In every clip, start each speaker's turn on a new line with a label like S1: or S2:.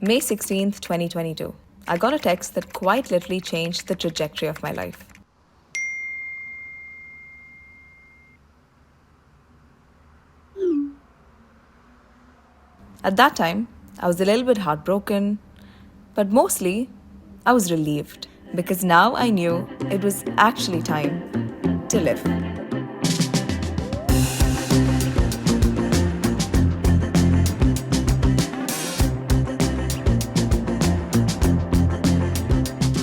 S1: May 16th, 2022. I got a text that quite literally changed the trajectory of my life. At that time, I was a little bit heartbroken, but mostly I was relieved because now I knew it was actually time to live.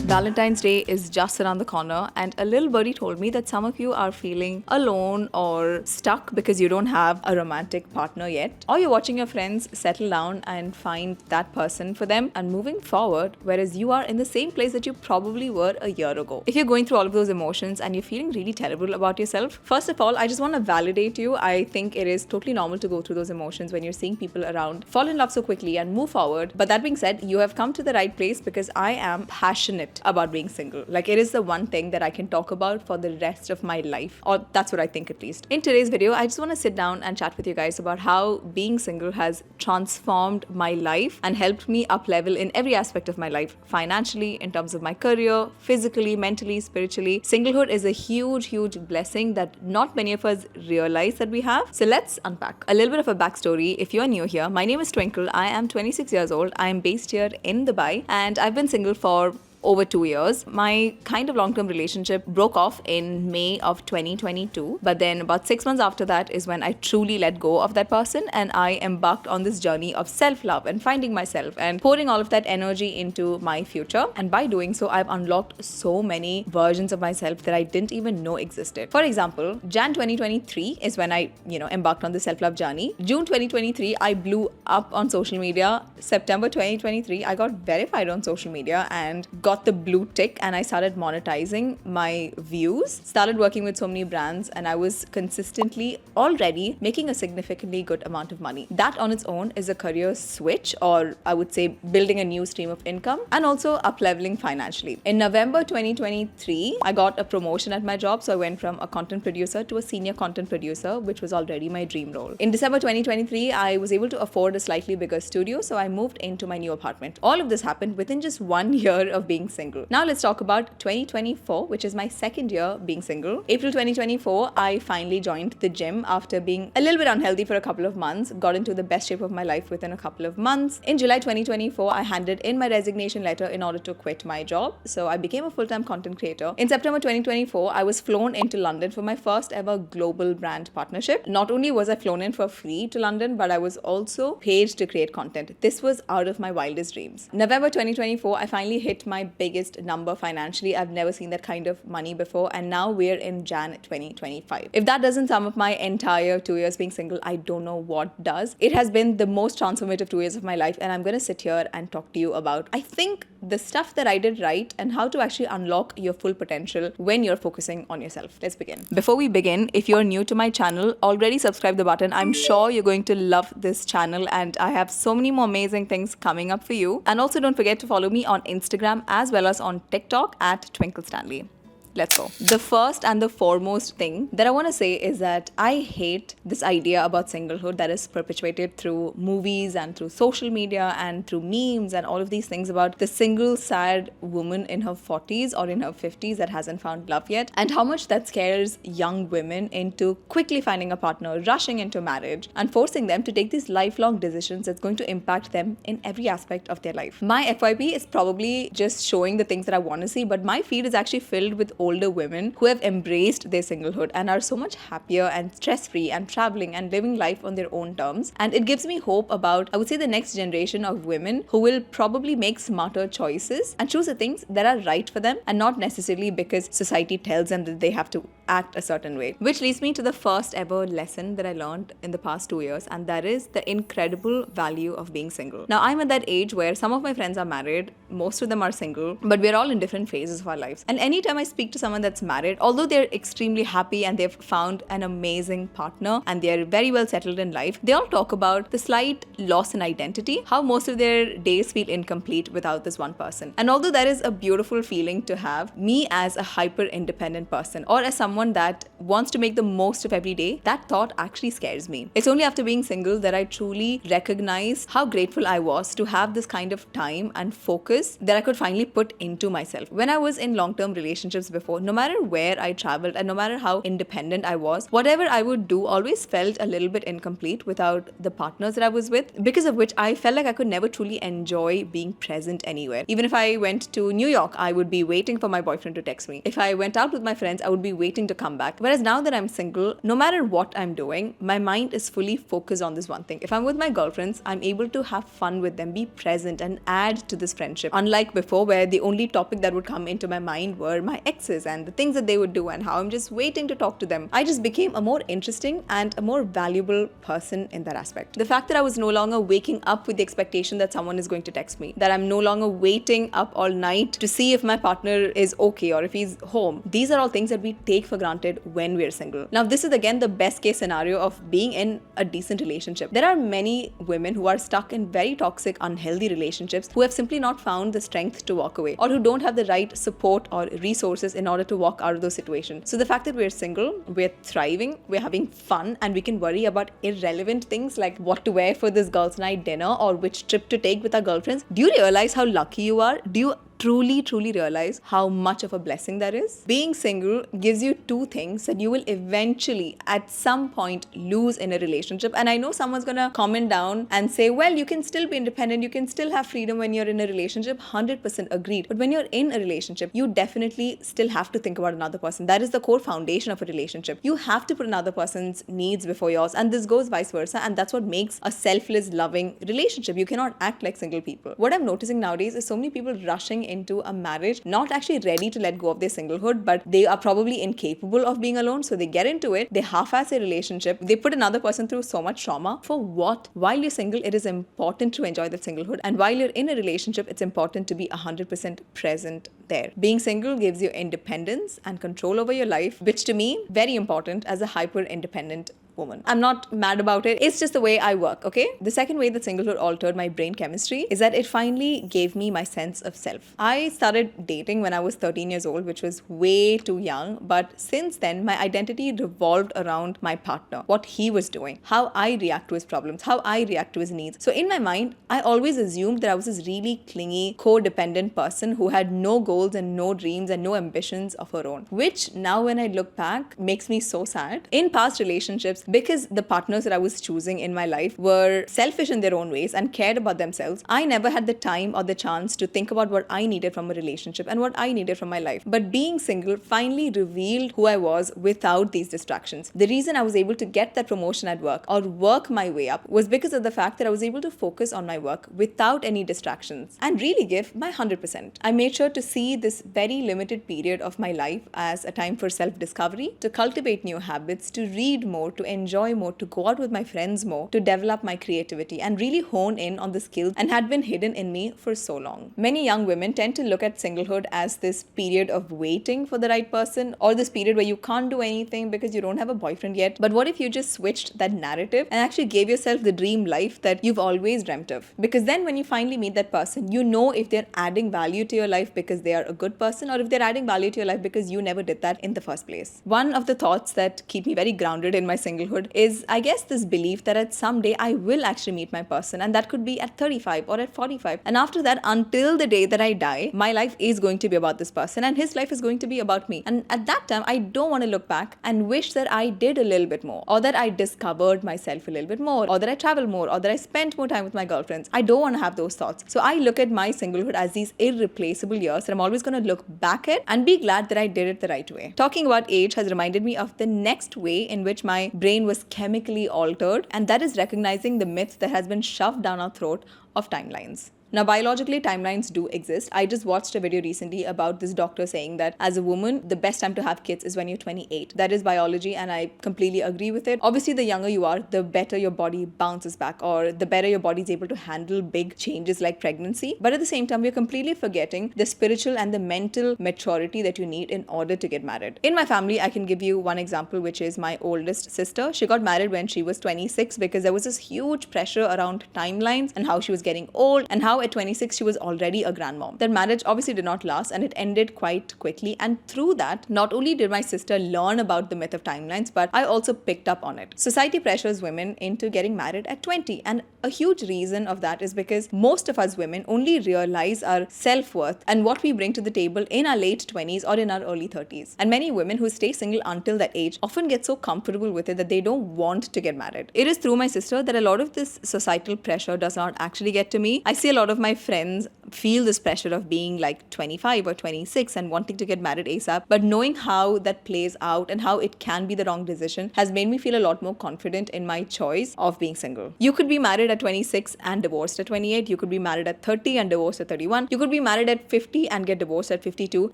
S1: Valentine's Day is just around the corner, and a little birdie told me that some of you are feeling alone or stuck because you don't have a romantic partner yet, or you're watching your friends settle down and find that person for them and moving forward, whereas you are in the same place that you probably were a year ago. If you're going through all of those emotions and you're feeling really terrible about yourself, first of all, I just want to validate you. I think it is totally normal to go through those emotions when you're seeing people around fall in love so quickly and move forward. But that being said, you have come to the right place because I am passionate about being single. Like, it is the one thing that I can talk about for the rest of my life, or that's what I think at least. In today's video, I just want to sit down and chat with you guys about how being single has transformed my life and helped me up level in every aspect of my life, financially, in terms of my career, physically, mentally, spiritually. Singlehood is a huge blessing that not many of us realize that we have. So let's unpack a little bit of a backstory. If you're new here, my name is Twinkle. I am 26 years old. I am based here in Dubai, and I've been single for over 2 years. My kind of long-term relationship broke off in May of 2022, but then about 6 months after that is when I truly let go of that person and I embarked on this journey of self-love and finding myself and pouring all of that energy into my future. And by doing so, I've unlocked so many versions of myself that I didn't even know existed. For example, Jan 2023 is when I, embarked on the self-love journey. June 2023, I blew up on social media. September 2023, I got verified on social media and got the blue tick, and I started monetizing my views, started working with so many brands, and I was consistently already making a significantly good amount of money. That on its own is a career switch, or I would say building a new stream of income and also up leveling financially. In November 2023, I got a promotion at my job, so I went from a content producer to a senior content producer, which was already my dream role. In December 2023, I was able to afford a slightly bigger studio, so I moved into my new apartment. All of this happened within just 1 year of being single. Now let's talk about 2024, which is my second year being single. April 2024, I finally joined the gym after being a little bit unhealthy for a couple of months, got into the best shape of my life within a couple of months. In July 2024, I handed in my resignation letter in order to quit my job, so I became a full-time content creator. In September 2024, I was flown into London for my first ever global brand partnership. Not only was I flown in for free to London, but I was also paid to create content. This was out of my wildest dreams. November 2024, I finally hit my biggest number financially. I've never seen that kind of money before, and now we're in Jan 2025. If that doesn't sum up my entire 2 years being single, I don't know what does. It has been the most transformative 2 years of my life, and I'm going to sit here and talk to you about, I think, the stuff that I did right and how to actually unlock your full potential when you're focusing on yourself. Let's begin. Before we begin, if you're new to my channel, already subscribe the button. I'm sure you're going to love this channel, and I have so many more amazing things coming up for you. And also don't forget to follow me on Instagram as well as on TikTok at Twinkle Stanley. Let's go. The first and the foremost thing that I want to say is that I hate this idea about singlehood that is perpetuated through movies and through social media and through memes and all of these things about the single, sad woman in her 40s or in her 50s that hasn't found love yet, and how much that scares young women into quickly finding a partner, rushing into marriage, and forcing them to take these lifelong decisions that's going to impact them in every aspect of their life. My FYP is probably just showing the things that I want to see, but my feed is actually filled with older women who have embraced their singlehood and are so much happier and stress-free and traveling and living life on their own terms. And it gives me hope about, I would say, the next generation of women who will probably make smarter choices and choose the things that are right for them and not necessarily because society tells them that they have to act a certain way. Which leads me to the first ever lesson that I learned in the past 2 years, and that is the incredible value of being single. Now, I'm at that age where some of my friends are married, most of them are single, but we're all in different phases of our lives. And anytime I speak to someone that's married, although they're extremely happy and they've found an amazing partner and they're very well settled in life, they all talk about the slight loss in identity, how most of their days feel incomplete without this one person. And although that is a beautiful feeling to have, me as a hyper independent person or as someone that wants to make the most of every day, that thought actually scares me. It's only after being single that I truly recognize how grateful I was to have this kind of time and focus that I could finally put into myself. When I was in long-term relationships before, no matter where I traveled and no matter how independent I was, whatever I would do always felt a little bit incomplete without the partners that I was with, because of which I felt like I could never truly enjoy being present anywhere. Even if I went to New York, I would be waiting for my boyfriend to text me. If I went out with my friends, I would be waiting to come back. Whereas now that I'm single, no matter what I'm doing, my mind is fully focused on this one thing. If I'm with my girlfriends, I'm able to have fun with them, be present and add to this friendship. Unlike before, where the only topic that would come into my mind were my exes and the things that they would do and how I'm just waiting to talk to them. I just became a more interesting and a more valuable person in that aspect. The fact that I was no longer waking up with the expectation that someone is going to text me, that I'm no longer waiting up all night to see if my partner is okay or if he's home. These are all things that we take for granted when we're single. Now, this is again the best case scenario of being in a decent relationship. There are many women who are stuck in very toxic, unhealthy relationships who have simply not found the strength to walk away or who don't have the right support or resources in order to walk out of those situations. So the fact that we're single, we're thriving, we're having fun, and we can worry about irrelevant things like what to wear for this girls' night dinner or which trip to take with our girlfriends. Do you realize how lucky you are? Do you truly realize how much of a blessing that is? Being single gives you two things that you will eventually at some point lose in a relationship. And I know someone's gonna comment down and say, well, you can still be independent, you can still have freedom when you're in a relationship. 100% agreed. But when you're in a relationship, you definitely still have to think about another person. That is the core foundation of a relationship. You have to put another person's needs before yours, and this goes vice versa, and that's what makes a selfless, loving relationship. You cannot act like single people. What I'm noticing nowadays is so many people rushing into a marriage, not actually ready to let go of their singlehood, but they are probably incapable of being alone, so they get into it, they half-ass a relationship, they put another person through so much trauma. For what? While you're single, it is important to enjoy that singlehood, and while you're in a relationship, it's important to be 100% present there. Being single gives you independence and control over your life, which to me, very important as a hyper-independent woman. I'm not mad about it. It's just the way I work, okay? The second way that singlehood altered my brain chemistry is that it finally gave me my sense of self. I started dating when I was 13 years old, which was way too young. But since then, my identity revolved around my partner, what he was doing, how I react to his problems, how I react to his needs. So in my mind, I always assumed that I was this really clingy, codependent person who had no goals and no dreams and no ambitions of her own, which now when I look back makes me so sad. In past relationships, because the partners that I was choosing in my life were selfish in their own ways and cared about themselves, I never had the time or the chance to think about what I needed from a relationship and what I needed from my life. But being single finally revealed who I was without these distractions. The reason I was able to get that promotion at work or work my way up was because of the fact that I was able to focus on my work without any distractions and really give my 100%. I made sure to see this very limited period of my life as a time for self-discovery, to cultivate new habits, to read more, to enjoy more, to go out with my friends more, to develop my creativity and really hone in on the skills and had been hidden in me for so long. Many young women tend to look at singlehood as this period of waiting for the right person or this period where you can't do anything because you don't have a boyfriend yet. But what if you just switched that narrative and actually gave yourself the dream life that you've always dreamt of? Because then when you finally meet that person, you know if they're adding value to your life because they are a good person or if they're adding value to your life because you never did that in the first place. One of the thoughts that keep me very grounded in my singlehood is, I guess, this belief that at some day I will actually meet my person, and that could be at 35 or at 45. And after that, until the day that I die, my life is going to be about this person and his life is going to be about me. And at that time, I don't want to look back and wish that I did a little bit more, or that I discovered myself a little bit more, or that I traveled more, or that I spent more time with my girlfriends. I don't want to have those thoughts. So I look at my singlehood as these irreplaceable years that I'm always going to look back at and be glad that I did it the right way. Talking about age has reminded me of the next way in which my brain was chemically altered, and that is recognizing the myth that has been shoved down our throat of timelines. Now, biologically, timelines do exist. I just watched a video recently about this doctor saying that as a woman, the best time to have kids is when you're 28. That is biology, and I completely agree with it. Obviously, the younger you are, the better your body bounces back, or the better your body is able to handle big changes like pregnancy. But at the same time, we're completely forgetting the spiritual and the mental maturity that you need in order to get married. In my family, I can give you one example, which is my oldest sister. She got married when she was 26 because there was this huge pressure around timelines and how she was getting old and how at 26 she was already a grandmom. That marriage obviously did not last and it ended quite quickly. And through that, not only did my sister learn about the myth of timelines, but I also picked up on it. Society pressures women into getting married at 20. And a huge reason of that is because most of us women only realize our self-worth and what we bring to the table in our late 20s or in our early 30s. And many women who stay single until that age often get so comfortable with it that they don't want to get married. It is through my sister that a lot of this societal pressure does not actually get to me. I see a lot of my friends feel this pressure of being like 25 or 26 and wanting to get married ASAP, but knowing how that plays out and how it can be the wrong decision has made me feel a lot more confident in my choice of being single. You could be married at 26 and divorced at 28. You could be married at 30 and divorced at 31. You could be married at 50 and get divorced at 52.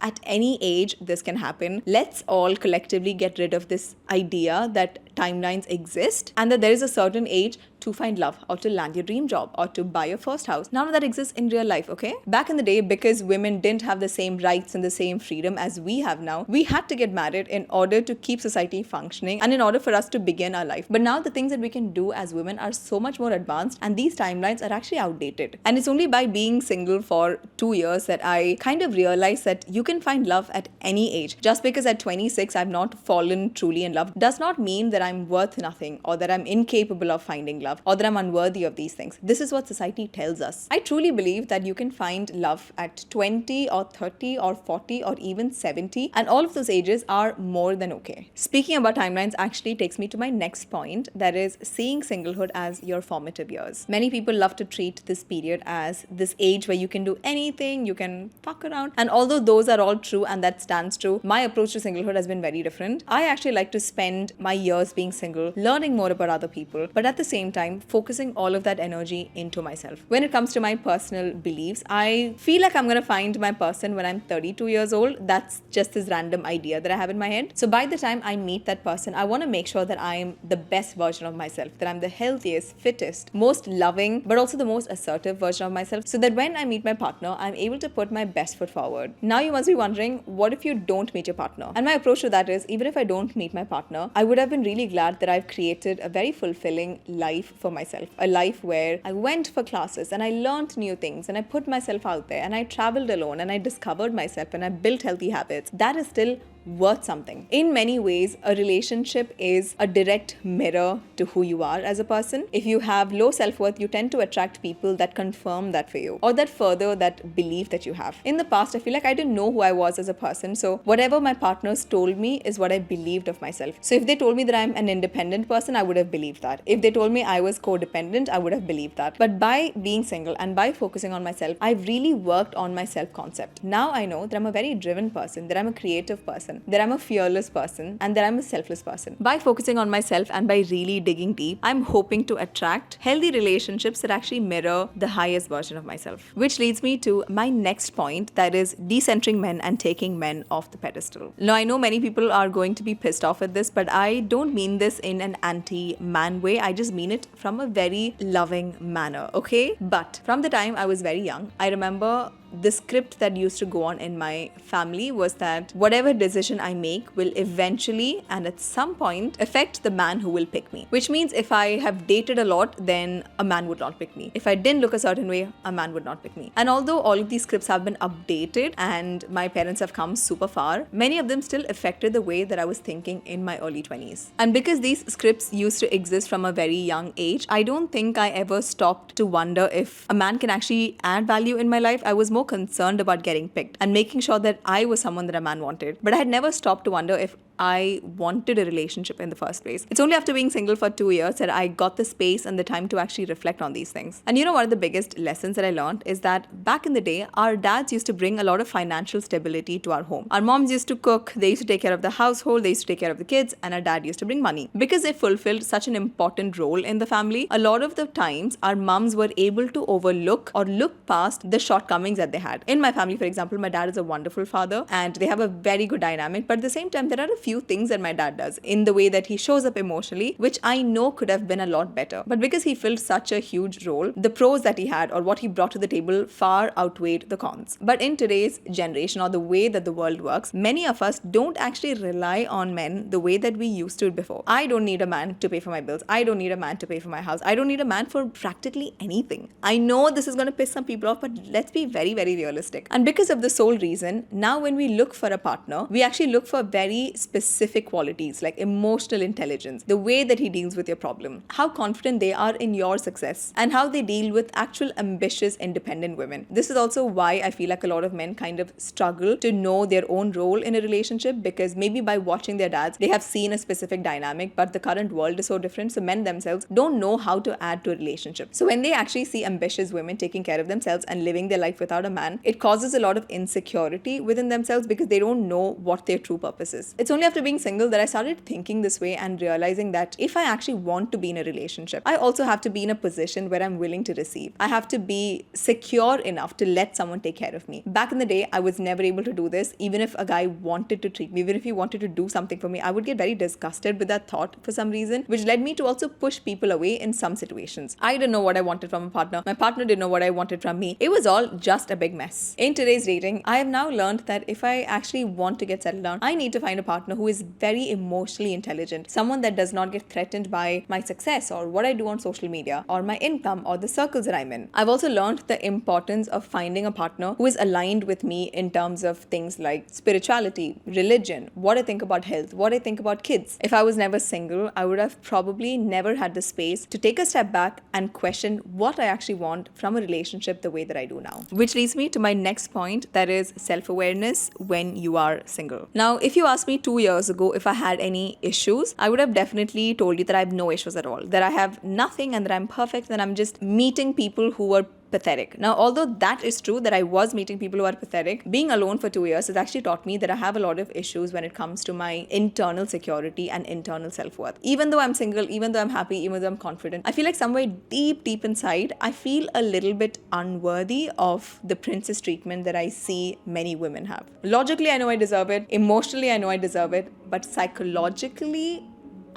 S1: At any age, this can happen. Let's all collectively get rid of this idea that timelines exist and that there is a certain age to find love or to land your dream job or to buy your first house. None of that exists in real life, okay? Back in the day, because women didn't have the same rights and the same freedom as we have now, we had to get married in order to keep society functioning and in order for us to begin our life. But now the things that we can do as women are so much more advanced and these timelines are actually outdated. And it's only by being single for 2 years that I kind of realized that you can find love at any age. Just because at 26 I've not fallen truly in love does not mean that I'm worth nothing or that I'm incapable of finding love or that I'm unworthy of these things. This is what society tells us. I truly believe that you can find love at 20 or 30 or 40 or even 70, and all of those ages are more than okay. Speaking about timelines actually takes me to my next point, that is seeing singlehood as your formative years. Many people love to treat this period as this age where you can do anything, you can fuck around, and although those are all true and that stands true, my approach to singlehood has been very different. I actually like to spend my years being single, learning more about other people, but at the same time focusing all of that energy into myself. When it comes to my personal beliefs, I feel like I'm going to find my person when I'm 32 years old. That's just this random idea that I have in my head. So by the time I meet that person, I want to make sure that I'm the best version of myself, that I'm the healthiest, fittest, most loving, but also the most assertive version of myself, so that when I meet my partner, I'm able to put my best foot forward. Now you must be wondering, what if you don't meet your partner? And my approach to that is, even if I don't meet my partner, I would have been really glad that I've created a very fulfilling life for myself. A life where I went for classes and I learned new things and I put myself out there and I traveled alone and I discovered myself and I built healthy habits. That is still worth something. In many ways, a relationship is a direct mirror to who you are as a person. If you have low self-worth, you tend to attract people that confirm that for you or that further that belief that you have. In the past, I feel like I didn't know who I was as a person, so whatever my partners told me is what I believed of myself. So if they told me that I'm an independent person, I would have believed that. If they told me I was codependent, I would have believed that. But by being single and by focusing on myself, I've really worked on my self-concept. Now I know that I'm a very driven person, that I'm a creative person, that I'm a fearless person, and that I'm a selfless person. By focusing on myself and by really digging deep, I'm hoping to attract healthy relationships that actually mirror the highest version of myself. Which leads me to my next point, that is decentering men and taking men off the pedestal. Now, I know many people are going to be pissed off at this, but I don't mean this in an anti-man way. I just mean it from a very loving manner, okay? But from the time I was very young, I remember the script that used to go on in my family was that whatever decision I make will eventually and at some point affect the man who will pick me. Which means if I have dated a lot, then a man would not pick me. If I didn't look a certain way, a man would not pick me. And although all of these scripts have been updated and my parents have come super far, many of them still affected the way that I was thinking in my early 20s. And because these scripts used to exist from a very young age, I don't think I ever stopped to wonder if a man can actually add value in my life. I was more concerned about getting picked and making sure that I was someone that a man wanted. But I had never stopped to wonder if I wanted a relationship in the first place. It's only after being single for 2 years that I got the space and the time to actually reflect on these things. And you know, one of the biggest lessons that I learned is that back in the day, our dads used to bring a lot of financial stability to our home. Our moms used to cook, they used to take care of the household, they used to take care of the kids, and our dad used to bring money. Because they fulfilled such an important role in the family, a lot of the times our moms were able to overlook or look past the shortcomings that they had. In my family, for example, my dad is a wonderful father and they have a very good dynamic, but at the same time, there are a few things that my dad does in the way that he shows up emotionally, which I know could have been a lot better. But because he filled such a huge role, the pros that he had or what he brought to the table far outweighed the cons. But in today's generation or the way that the world works, many of us don't actually rely on men the way that we used to before. I don't need a man to pay for my bills. I don't need a man to pay for my house. I don't need a man for practically anything. I know this is going to piss some people off, but let's be very, very realistic. And because of the sole reason, now when we look for a partner, we actually look for very specific qualities like emotional intelligence, the way that he deals with your problem, how confident they are in your success, and how they deal with actual ambitious, independent women. This is also why I feel like a lot of men kind of struggle to know their own role in a relationship, because maybe by watching their dads, they have seen a specific dynamic, but the current world is so different. So men themselves don't know how to add to a relationship. So when they actually see ambitious women taking care of themselves and living their life without a man, it causes a lot of insecurity within themselves because they don't know what their true purpose is. It's only after being single that I started thinking this way and realizing that if I actually want to be in a relationship, I also have to be in a position where I'm willing to receive. I have to be secure enough to let someone take care of me. Back in the day, I was never able to do this. Even if a guy wanted to treat me, even if he wanted to do something for me, I would get very disgusted with that thought for some reason, which led me to also push people away in some situations. I didn't know what I wanted from a partner. My partner didn't know what I wanted from me. It was all just a big mess. In today's dating, I have now learned that if I actually want to get settled down, I need to find a partner who is very emotionally intelligent, someone that does not get threatened by my success or what I do on social media or my income or the circles that I'm in. I've also learned the importance of finding a partner who is aligned with me in terms of things like spirituality, religion, what I think about health, what I think about kids. If I was never single, I would have probably never had the space to take a step back and question what I actually want from a relationship the way that I do now. Which leads me to my next point, that is self-awareness when you are single. Now, if you asked me 2 years ago if I had any issues, I would have definitely told you that I have no issues at all, that I have nothing and that I'm perfect, that I'm just meeting people who were pathetic. Now, although that is true that I was meeting people who are pathetic, being alone for 2 years has actually taught me that I have a lot of issues when it comes to my internal security and internal self-worth. Even though I'm single, even though I'm happy, even though I'm confident, I feel like somewhere deep inside, I feel a little bit unworthy of the princess treatment that I see many women have. Logically, I know I deserve it. Emotionally, I know I deserve it. But psychologically,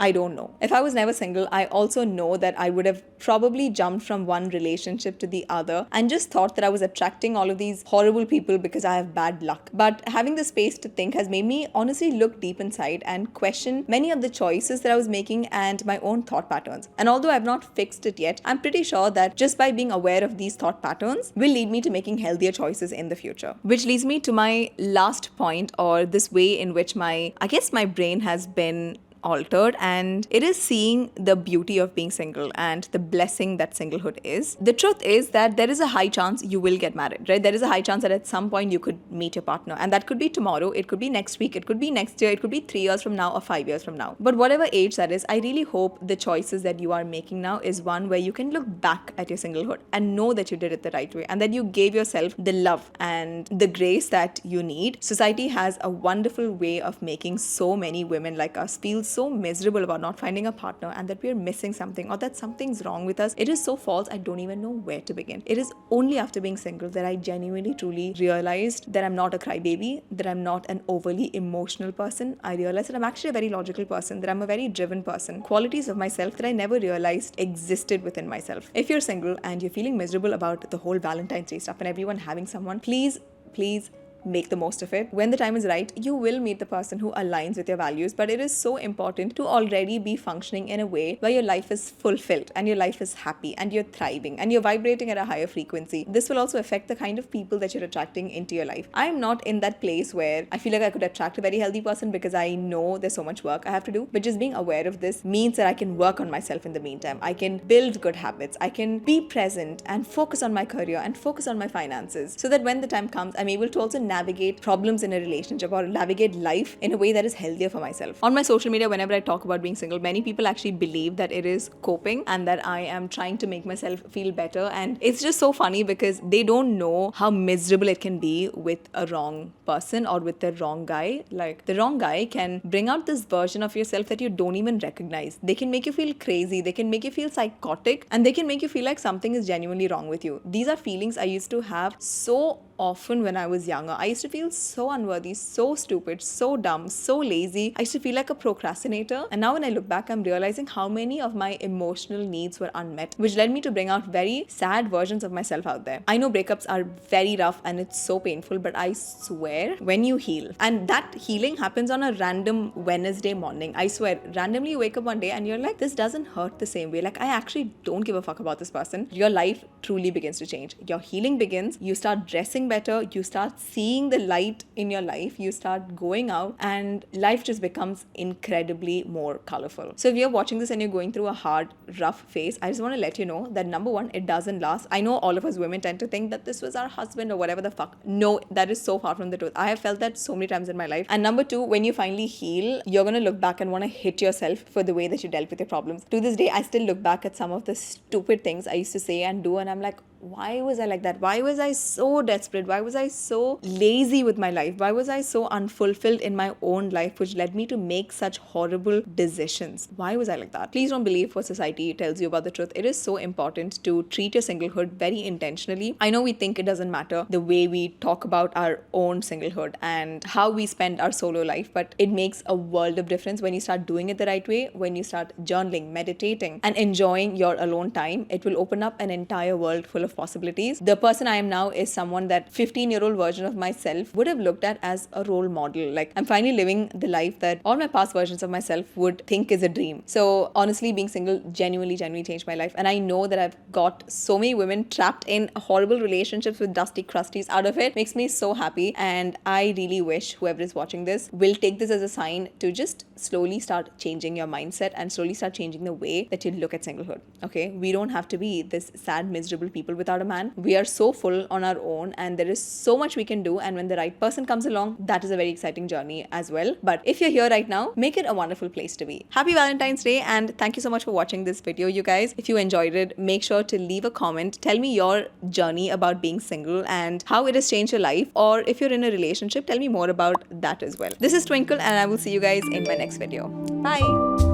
S1: I don't know. If I was never single, I also know that I would have probably jumped from one relationship to the other and just thought that I was attracting all of these horrible people because I have bad luck. But having the space to think has made me honestly look deep inside and question many of the choices that I was making and my own thought patterns. And although I've not fixed it yet, I'm pretty sure that just by being aware of these thought patterns will lead me to making healthier choices in the future. Which leads me to my last point, or this way in which my brain has been altered, and it is seeing the beauty of being single and the blessing that singlehood is. The truth is that there is a high chance you will get married, right? There is a high chance that at some point you could meet your partner, and that could be tomorrow, it could be next week, it could be next year, it could be 3 years from now or 5 years from now. But whatever age that is, I really hope the choices that you are making now is one where you can look back at your singlehood and know that you did it the right way and that you gave yourself the love and the grace that you need. Society has a wonderful way of making so many women like us feel so miserable about not finding a partner and that we're missing something or that something's wrong with us. It is so false, I don't even know where to begin. It is only after being single that I genuinely truly realized that I'm not a crybaby, that I'm not an overly emotional person. I realized that I'm actually a very logical person, that I'm a very driven person. Qualities of myself that I never realized existed within myself. If you're single and you're feeling miserable about the whole Valentine's Day stuff and everyone having someone, please make the most of it. When the time is right, you will meet the person who aligns with your values, but it is so important to already be functioning in a way where your life is fulfilled and your life is happy and you're thriving and you're vibrating at a higher frequency. This will also affect the kind of people that you're attracting into your life. I'm not in that place where I feel like I could attract a very healthy person because I know there's so much work I have to do, but just being aware of this means that I can work on myself in the meantime. I can build good habits. I can be present and focus on my career and focus on my finances so that when the time comes, I'm able to also navigate problems in a relationship or navigate life in a way that is healthier for myself. On my social media, whenever I talk about being single, many people actually believe that it is coping and that I am trying to make myself feel better. And it's just so funny because they don't know how miserable it can be with a wrong person or with the wrong guy. Like, the wrong guy can bring out this version of yourself that you don't even recognize. They can make you feel crazy, they can make you feel psychotic, and they can make you feel like something is genuinely wrong with you. These are feelings I used to have so often when I was younger. I used to feel so unworthy, so stupid, so dumb, so lazy. I used to feel like a procrastinator. And now when I look back, I'm realizing how many of my emotional needs were unmet, which led me to bring out very sad versions of myself out there. I know breakups are very rough and it's so painful, but I swear, when you heal, and that healing happens on a random Wednesday morning, I swear, randomly you wake up one day and you're like, this doesn't hurt the same way. Like, I actually don't give a fuck about this person. Your life truly begins to change. Your healing begins. You start dressing better, you start seeing the light in your life, you start going out, and life just becomes incredibly more colorful. So if you're watching this and you're going through a hard, rough phase, I just want to let you know that number one, it doesn't last. I know all of us women tend to think that this was our husband or whatever the fuck. No, that is so far from the truth. I have felt that so many times in my life. And number two, when you finally heal, you're going to look back and want to hit yourself for the way that you dealt with your problems. To this day, I still look back at some of the stupid things I used to say and do, and I'm like, why was I like that? Why was I so desperate? Why was I so lazy with my life? Why was I so unfulfilled in my own life, which led me to make such horrible decisions? Why was I like that? Please don't believe what society tells you about the truth. It is so important to treat your singlehood very intentionally. I know we think it doesn't matter the way we talk about our own singlehood and how we spend our solo life, but it makes a world of difference when you start doing it the right way, when you start journaling, meditating, and enjoying your alone time. It will open up an entire world full of possibilities. The person I am now is someone that 15-year-old version of myself would have looked at as a role model. Like, I'm finally living the life that all my past versions of myself would think is a dream. So honestly, being single genuinely changed my life. And I know that I've got so many women trapped in horrible relationships with dusty crusties out of it. Makes me so happy. And I really wish whoever is watching this will take this as a sign to just slowly start changing your mindset and slowly start changing the way that you look at singlehood. Okay? We don't have to be this sad, miserable people without a man. We are so full on our own and there is so much we can do, and when the right person comes along, that is a very exciting journey as well. But if you're here right now, make it a wonderful place to be. Happy Valentine's Day, and thank you so much for watching this video, you guys. If you enjoyed it, make sure to leave a comment. Tell me your journey about being single and how it has changed your life, or if you're in a relationship, tell me more about that as well. This is Twinkle and I will see you guys in my next video. Bye!